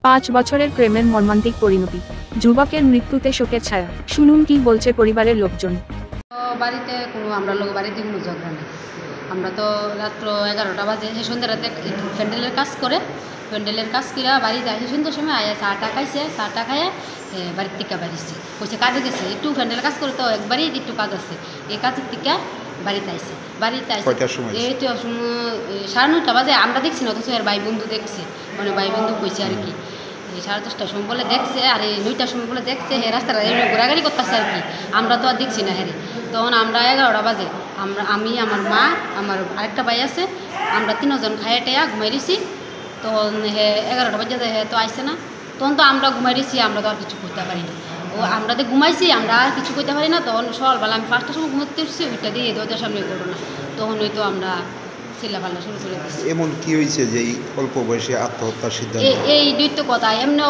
5 বছরের প্রেমের মর্মান্তিক পরিণতি, যুবকের মৃত্যুতে শোকের ছায়া। শুনুন কি বলছে পরিবারের লোকজন। বাড়িতে কোনো আমরা লোক বাড়িতে কোনো ঝগড়া নেই। আমরা তো রাত্র 11টা বাজে সে সন্ধ্যা রাতে প্যান্ডেলের কাজ করে বাড়িতে আসে সন্ধ্যার সময় আয়া চাটা খাইছে, চাটা খাইয়া বাড়ির থেকে বাড়িছে কইছে কাজে গেছে, একটু প্যান্ডেলের কাজ করে তো একবারই একটু কাজ আছে, এই কাজের থেকে বাড়িতে আইসে এই তো 9:30 বাজে। আমরা দেখছি না, অথচ এর ভাই বন্ধু দেখছে, মানে ভাই বন্ধু কইছে আর কি 10:30টার সময় বলে দেখছে, আর এই 9টার সময় বলে দেখছে হে রাস্তাটা ঘোরাঘুরি করতেছে আর কি। আমরা তো আর দেখছি না হেরে। তখন আমরা 11টা বাজে আমি আমার মা আমার আরেকটা ভাই আছে, আমরা 3জন খাইয়ে টেয়া ঘুমাই দিছি। তখন হে 11টা বাজে হে তো আইসে না, তখন তো আমরা ঘুমাই দিছি, আমরা তো আর কিছু করতে পারি না। ও আমরা তো ঘুমাইছি, আমরা আর কিছু করতে পারি না। তখন সকালবেলা আমি 5টার সময় ঘুমাতে উঠছি, ওইটা দিয়ে দরজার সামনে করো না, তখন ওই তো আমরা চিল্লাপাল্লা শুরু করে দিচ্ছি। এমন কি হয়েছে যে এই অল্প বয়সে আত্মহত্যার সিদ্ধান্ত? এই দুই তো কথা, এমনি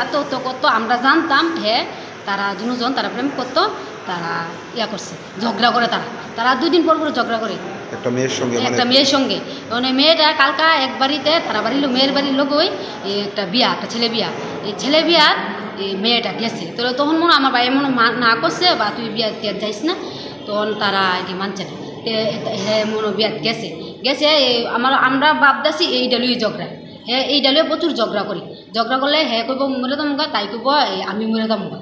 আত্মহত্যা করতো আমরা জানতাম। হ্যাঁ, তারা দুজন তারা প্রেম করতো, তারা ইয়া করছে, ঝগড়া করে, তারা 2 দিন পর ঝগড়া করে একটা মেয়ের সঙ্গে। মানে মেয়েটা কালকা এক বাড়িতে, তারা বাড়ির মেয়ের বাড়ির লোক ওই একটা ছেলে বিয়া, এই ছেলে বিয়ার এই মেয়েটা গেছে। তো তখন মনে আমার ভাই মনে না করছে বা তুই বিয়া যাইস না, তখন তারা এটি মানছে না, মনে বিয়াত গেছে আমরা ভাবতেছি এই ডালুই ঝগড়া। হ্যাঁ, এই ডালুয়ে প্রচুর ঝগড়া করলে হ্যাঁ কইব মরে দামগা, তাই কইব আমি মরে দামগা,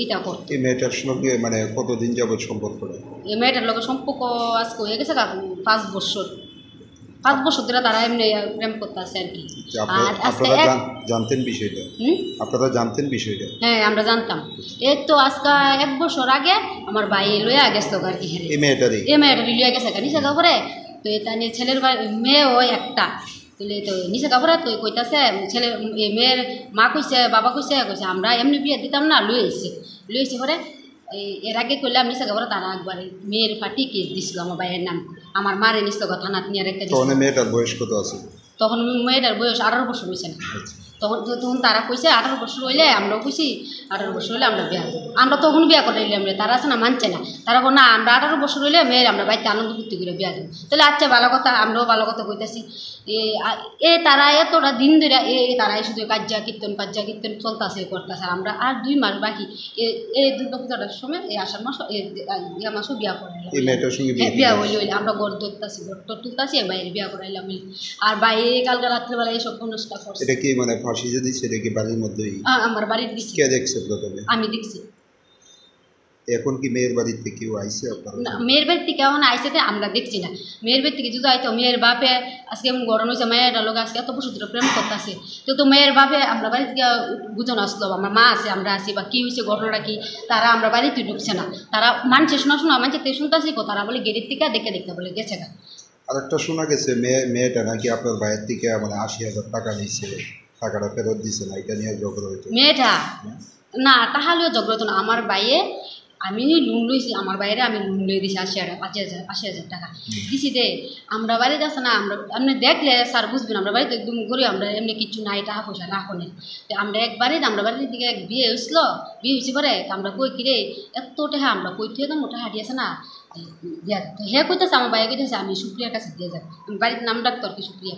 এইটা করতো। এই মেয়েটার সঙ্গে মানে কতদিন যাবত সম্পর্ক? এই মেয়েটার লোকের সম্পর্ক আজকে হয়ে গেছে 5 বছর। 5 বছর ধরে তারা এমনি প্রেম করতে আছে আর কি। আর আপনারা জানতেন বিষয়টা? আপনারা জানতেন বিষয়টা? হ্যাঁ, আমরা জানতাম। এই তো আজকে 1 বছর আগে আমার ভাই লইয়া গেছিল আর কি। এই মেয়েটারই লইয়া গেছে নিচে কাপড়ে। তো এটা নিয়ে ছেলের মেয়ে ওই একটা তুলে তো নিচে কাপড়ে তো কইতাছে ছেলে মেয়ের মা কইছে, বাবা কইছে আমরা এমনি বিয়ে দিতাম না, লইয়েছে পরে এর আগে করলাম নিচে কাপড়ে, তারা একবারে মেয়ের ফাটি কেস দিছিল আমার ভাইয়ের নাম, আমার মারে নিছিল থানাত নিয়ে রেখে দিছিল। মেয়েটার বয়স কত আছে তখন? মেয়েটার বয়স 18 বছর হয়েছে না। তখন তারা কইছে 18 বছর হইলে, আমরাও কইছি 18 বছর হইলে আমরা বিয়া করবো। আমরা তখন বিয়া করাইলে আমরা, তারা আছে না মানছে না, তারা না আমরা 18 বছর হইলে মেয়ের আমরা বাড়িতে আনন্দ ফুর্তি করে বিয়া দেবো। তাহলে আচ্ছা ভালো কথা, আমরাও ভালো কথা কইতেছি। তারা এতটা দিন ধরে তারাই শুধু কাজ্যা কীর্তন চলতেছে করতেছে। আমরা আর 2 মাস বাকি, এই দুর্গা পূজাটার সময় এই আষাঢ় মাস ইয়া মাসও বিয়া করাইলাম। বিয়া হইলে আমরা গড় তুলতাছি বাইরে বিয়া করাইলাম। আর বাইরে কালকে রাত্রেবেলা এইসব অনুষ্ঠান করছে। এটা কি মানে ফাঁসি যদি সেটা কি বাড়ির মধ্যেই? আমার বাড়ির দিছি। কে দেখছে প্রথমে? আমি দেখছি। এখন কি মেয়ের বাড়িতে কেউ আইছে আপনার? না, মেয়ের বাড়ি থেকে কেমন আইসে আমরা দেখছি না। মেয়ের বাড়ি থেকে যদি আইতো, মেয়ের বাপে আজকে এমন গরম হয়েছে, মেয়ের লোক আজকে এত বছর ধরে প্রেম করতেছে, তো মেয়ের বাপে আমরা বাড়ি থেকে বুঝানো আসলো, আমার মা আছে আমরা আছি বা কী হয়েছে ঘটনাটা কি, তারা আমরা বাড়িতে ঢুকছে না। তারা মানছে শোনা মানছে তে শুনতেছি, তারা বলে গেটের থেকে দেখতে বলে গেছে গা। আরেকটা শোনা গেছে মেয়েটা নাকি আপনার ভাইয়ের থেকে মানে 80,000 টাকা নিয়েছে, টাকাটা ফেরত দিছে না, এটা নিয়ে ঝগড়া হইতো। মেয়েটা না, তাহলেও ঝগড়া হতো না। আমার ভাইয়ে আমি লোন লইছি, আমার বাইরে আমি লোন লই দিছি 80,000 টাকা দিছি দে। আমরা বাড়িতে আছে না, আপনি দেখলে স্যার বুঝবেন, আমরা বাড়িতে একদম ঘুরে, আমরা এমনি কিছু নাই, টাকা পয়সা রাখো নেই। তো আমরা একবারে আমরা বাড়ির দিকে বিয়ে হয়েছে পরে আমরা কই কিরে এত টাকা আমরা কই থেকে মোটা হাঁটিয়েছে না দিয়া যাবে। হে কইতেছে আমার বাইরে কইতেছে আমি সুপ্রিয়ার কাছে দিয়ে যাবো। আমি বাড়ির নাম ডাকতো আর কি সুপ্রিয়া।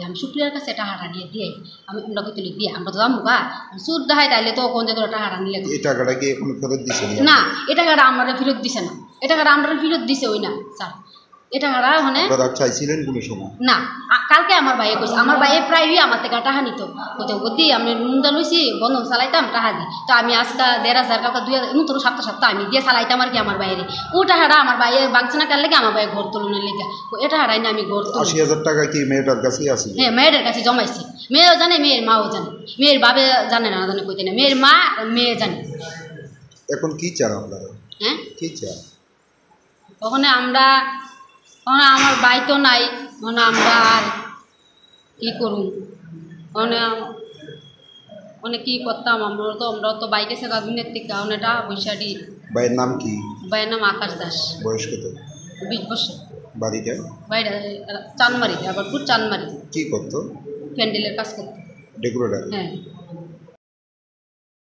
আমি সুপ্রিয়ার কাছে টাকাটা দিয়ে আমরা কইতে দিয়ে আমরা তো দাম গা সুদ দেখাই, তাইলে তো কোন জায়গায় টাকাটা নিলে এই টাকাটা কি এখন ফেরত দিছে না? এই টাকাটা আমরা ফেরত দিছে না, এই টাকাটা আমরা ফেরত দিছে ওই না স্যার। এটা টাকাটা মানে চাইছিলেন কোনো সময় না। কালকে আমার ভাইয়ে কইছে, আমার ভাইয়ে প্রায়ই আমার থেকে টাকা নিত, কোথাও গদি আমি নুনদা লইছি বন্ধন চালাইতাম টাকা দিই। তো আমি আজকে 1,500 কালকে 2,000 নতুন সপ্তাহ আমি দিয়ে চালাইতাম আর কি আমার বাইরে। ও টাকাটা আমার ভাইয়ে বাঁচছে না, কার লেগে আমার ভাইয়ে ঘর তোলনের লেগে এটা হারাই না আমি ঘর তুলি। 80,000 টাকা কি মেয়েটার কাছেই আছে? হ্যাঁ, মেয়েটার কাছে জমাইছি। মেয়েও জানে, মেয়ের মাও জানে, মেয়ের বাবে জানে না জানে কইতে না, মেয়ের মা মেয়ে জানে। এখন কি চান আপনারা? হ্যাঁ, কি চান? ওখানে আমার ভাই তো নাই, মানে আমরা আর কী করুন, মানে কী করতাম। আমরা তো বাইকে সে গাগুনের থেকে অনেকটা পয়সাটি। ভাইয়ের নাম কি? ভাইয়ের নাম আকাশ দাস। বয়স কত? 20 বছর। বাড়িটা? বাড়িটা চানমারি, আবার চানমারি। কি করতো? প্যান্ডেলের কাজ করতো। ডেকোরেটর? হ্যাঁ।